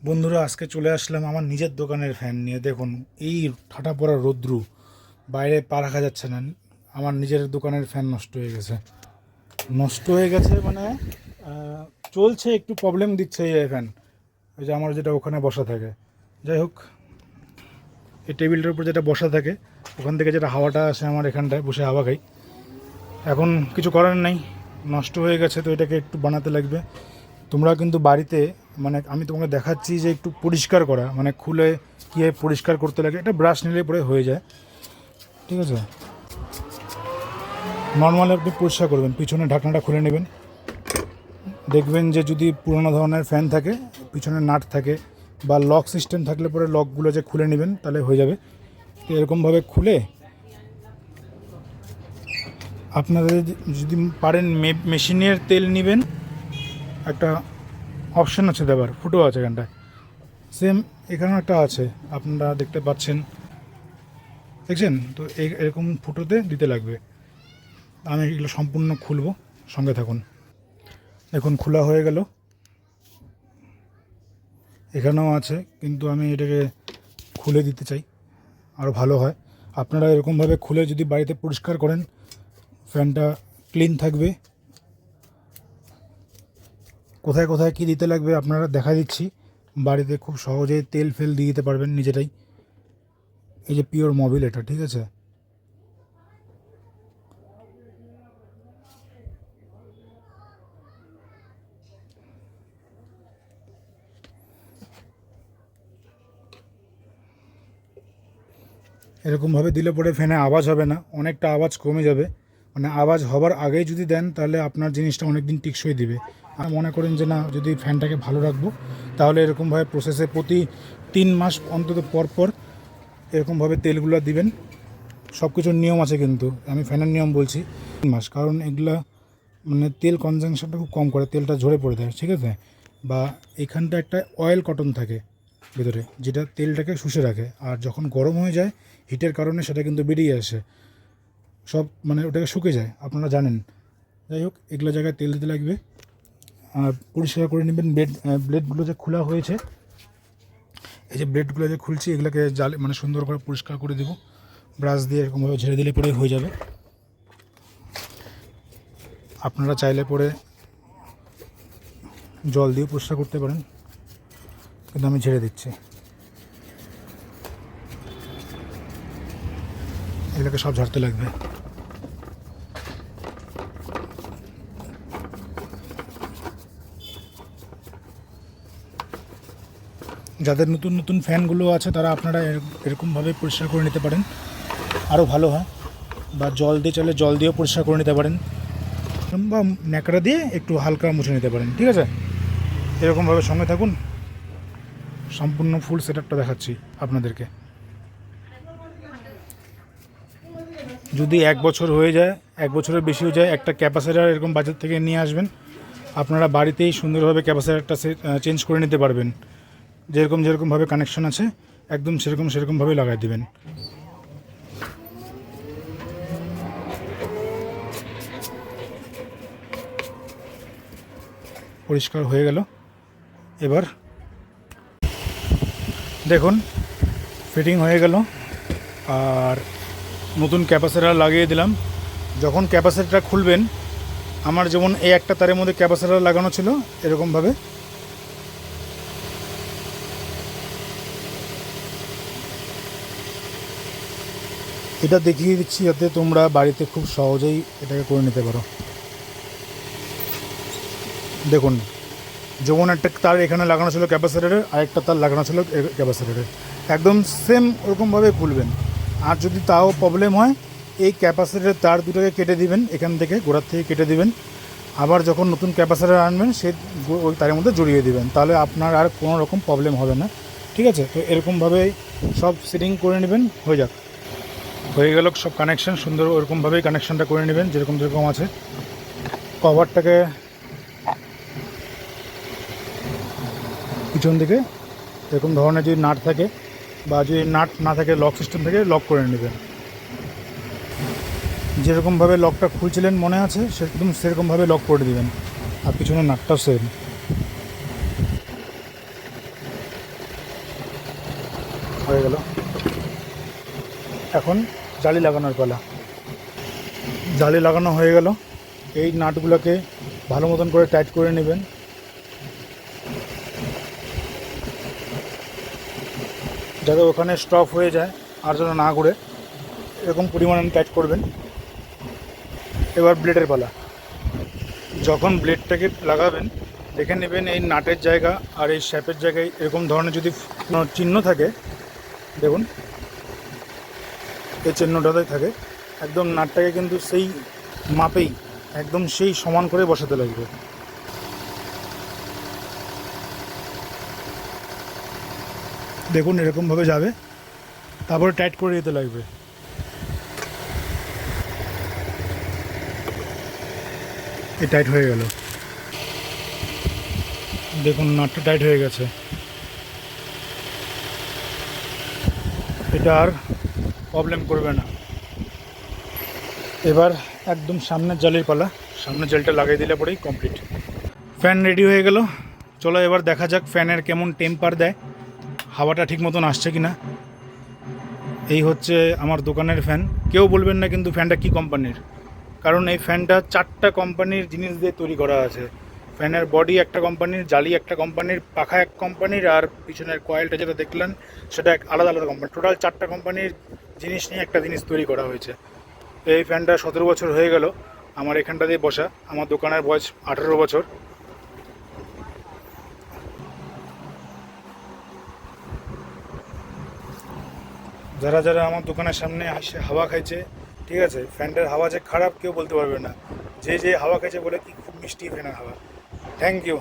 বন্ধুরা, আজকে চলে আসলাম আমার নিজের দোকানের ফ্যান নিয়ে। দেখুন, এই ঠাটা পড়া রৌদ্রু, বাইরে পা রাখা যাচ্ছে না। আমার নিজের দোকানের ফ্যান নষ্ট হয়ে গেছে। মানে চলছে, একটু প্রবলেম দিচ্ছে এই ফ্যান। ওই যে আমার যেটা ওখানে বসা থাকে, যাই হোক, এই টেবিলটার উপর যেটা বসা থাকে ওখান থেকে যেটা হাওয়াটা আসে আমার এখানটায় বসে হাওয়া খাই। এখন কিছু করার নেই, নষ্ট হয়ে গেছে, তো এটাকে একটু বানাতে লাগবে। তোমরা কিন্তু বাড়িতে, মানে আমি তোমাকে দেখাচ্ছি যে একটু পরিষ্কার করা, মানে খুলে কীভাবে পরিষ্কার করতে লাগে, এটা ব্রাশ নিলে পরে হয়ে যায়, ঠিক আছে। নর্মালি আপনি পরিষ্কার করবেন, পিছনে ঢাকনাটা খুলে নেবেন। দেখবেন যে যদি পুরোনো ধরনের ফ্যান থাকে, পিছনে নাট থাকে বা লক সিস্টেম থাকলে পরে লকগুলো যে খুলে নেবেন, তাহলে হয়ে যাবে। তো এরকমভাবে খুলে আপনাদের যদি পারেন মেশিনের তেল নেবেন, একটা অপশান আছে দেবার, ফুটো আছে এখানটায়, সেম এখানেও একটা আছে, আপনারা দেখতে পাচ্ছেন, দেখছেন তো। এরকম ফুটোতে দিতে লাগবে। আমি এগুলো সম্পূর্ণ খুলবো, সঙ্গে থাকুন। এখন খোলা হয়ে গেল, এখানেও আছে, কিন্তু আমি এটাকে খুলে দিতে চাই, আরও ভালো হয়। আপনারা এরকমভাবে খুলে যদি বাড়িতে পরিষ্কার করেন, ফ্যানটা ক্লিন থাকবে। কোথায় কোথায় কী দিতে লাগবে আপনারা দেখা দিচ্ছি। বাড়িতে খুব সহজেই তেল ফেল দিয়ে দিতে পারবেন নিজেরাই। এই যে পিওর মোবিল, এটা ঠিক আছে। এরকমভাবে দিলে পরে ফ্যানে আওয়াজ হবে না, অনেকটা আওয়াজ কমে যাবে। মানে আওয়াজ হবার আগেই যদি দেন, তাহলে আপনার জিনিসটা অনেক দিন টিকসই দিবে। আর মনে করেন যে না, যদি ফ্যানটাকে ভালো রাখবো, তাহলে এরকমভাবে প্রসেসে প্রতি 3 মাস অন্তত পর পর এরকমভাবে তেলগুলো দিবেন। সব কিছুর নিয়ম আছে, কিন্তু আমি ফ্যানের নিয়ম বলছি। 3 মাস, কারণ এগুলা মানে তেল কনজাংশনটা খুব কম করে, তেলটা ঝরে পড়ে দেয়, ঠিক আছে। বা এখানটা একটা অয়েল কটন থাকে ভিতরে, যেটা তেলটাকে শুষে রাখে, আর যখন গরম হয়ে যায় হিটের কারণে সেটা কিন্তু বেরিয়ে আসে, সব মানে ওটাকে শুকে যায়, আপনারা জানেন। যাই হোক, এগুলো জায়গায় তেল দিতে লাগবে। আর পরিষ্কার করে নেবেন ব্লেডগুলো যে খোলা হয়েছে, এই যে ব্লেডগুলো যে খুলছি, এগুলোকে জালে মানে সুন্দর করে পরিষ্কার করে দেবো ব্রাশ দিয়ে। এরকমভাবে ঝেড়ে দিলে পরে হয়ে যাবে। আপনারা চাইলে পরে জল দিয়ে পরিষ্কার করতে পারেন, কিন্তু আমি ঝেড়ে দিচ্ছি। এগুলোকে সব ঝাড়তে লাগবে। যাদের নতুন নতুন ফ্যানগুলো আছে, তারা আপনারা এরকমভাবে পরিষ্কার করে নিতে পারেন, আরও ভালো হয়। বা জল দিয়ে চাইলে জল দিয়েও পরিষ্কার করে নিতে পারেন, বা ন্যাকড়া দিয়ে একটু হালকা মুছে নিতে পারেন, ঠিক আছে। এরকমভাবে সঙ্গে থাকুন, সম্পূর্ণ ফুল সেটআপটা দেখাচ্ছি আপনাদেরকে। যদি 1 বছর হয়ে যায়, 1 বছরের বেশি হয়ে যায়, একটা ক্যাপাসিটার এরকম বাজার থেকে নিয়ে আসবেন। আপনারা বাড়িতেই সুন্দরভাবে ক্যাপাসিটারটা চেঞ্জ করে নিতে পারবেন। যেরকমভাবে কানেকশন আছে, একদম সেরকমভাবে লাগাই দেবেন। পরিষ্কার হয়ে গেল। এবার দেখুন, ফিটিং হয়ে গেল, আর নতুন ক্যাপাসিটার লাগিয়ে দিলাম। যখন ক্যাপাসিটারটা খুলবেন, আমার যেমন এই একটা তারের মধ্যে ক্যাপাসিটার লাগানো ছিল, এরকমভাবে এটা দেখিয়ে দিচ্ছি, যাতে তোমরা বাড়িতে খুব সহজেই এটাকে করে নিতে পারো। দেখুন, যেমন একটা তার এখানে লাগানো ছিল ক্যাপাসিটারের, আরেকটা তার লাগানো ছিল ক্যাপাসিটারের, একদম সেম ওরকমভাবে খুলবেন। আর যদি তাও প্রবলেম হয়, এই ক্যাপাসিটারের তার দুটোকে কেটে দিবেন, এখান থেকে গোড়ার থেকে কেটে দিবেন। আবার যখন নতুন ক্যাপাসিটার আনবেন, সে ওই তারের মধ্যে জড়িয়ে দিবেন, তাহলে আপনার আর কোনো রকম প্রবলেম হবে না, ঠিক আছে। তো এরকমভাবে সব সেটিং করে নেবেন, হয়ে যাক। হয়ে গেল সব কানেকশান, সুন্দর ওরকমভাবেই কানেকশানটা করে নেবেন, যেরকম আছে। কভারটাকে পিছন দিকে এরকম ধরনের যদি নাট থাকে, বা যদি নাট না থাকে, লক সিস্টেম থেকে লক করে নেবেন। যেরকমভাবে লকটা খুলছিলেন মনে আছে, সেরকমভাবে লক করে দেবেন। আর পিছনে নাটটাও সেম। হয়ে গেল। এখন জালি লাগানোর পালা। জালি লাগানো হয়ে গেল। এই নাটগুলোকে ভালো মতন করে টাইট করে নেবেন। যাতে ওখানে স্টপ হয়ে যায় আর যেন না ঘুরে, এরকম পরিমাণে টাইট করবেন। এবার ব্লেডের পালা। যখন ব্লেডটাকে লাগাবেন দেখে নেবেন এই নাটের জায়গা আর এই শ্যাপের জায়গায় এরকম ধরনের যদি কোনো চিহ্ন থাকে, দেখুন এই চিহ্নটাতে থাকে, একদম নাটটাকে কিন্তু সেই মাপেই একদম সেই সমান করে বসাতে লাগবে। দেখুন এরকমভাবে যাবে, তারপরে টাইট করে দিতে লাগবে। এই টাইট হয়ে গেল, দেখুন নাটটা টাইট হয়ে গেছে। এটা আর প্রবলেম করবে না। এবার একদম সামনের জালির পালা। সামনের জালটা লাগিয়ে দিলে পরেই কমপ্লিট। ফ্যান রেডি হয়ে গেল। চলো এবার দেখা যাক ফ্যানের কেমন টেম্পার দেয়, হাওয়াটা ঠিক মতন আসছে কি না। এই হচ্ছে আমার দোকানের ফ্যান। কেউ বলবেন না কিন্তু ফ্যানটা কী কোম্পানির, কারণ এই ফ্যানটা 4টা কোম্পানির জিনিস দিয়ে তৈরি করা আছে। ফ্যানের বডি একটা কোম্পানির, জালি একটা কোম্পানির, পাখা এক কোম্পানির, আর পিছনের কয়েলটা যেটা দেখলেন সেটা আলাদা আলাদা কোম্পানি। টোটাল 4টা কোম্পানির জিনিস নিয়ে একটা জিনিস তৈরি করা হয়েছে। এই ফ্যানটা 17 বছর হয়ে গেল আমার এখানটা দিয়ে বসা। আমার দোকানের বয়স 18 বছর। যারা যারা আমার দোকানের সামনে এসে হাওয়া খাইছে, ঠিক আছে, ফ্যানটার হাওয়া যে খারাপ কেউ বলতে পারবে না। যে যে হাওয়া খাইছে বলে কি খুব মিষ্টি ফ্যানের হাওয়া। Thank you.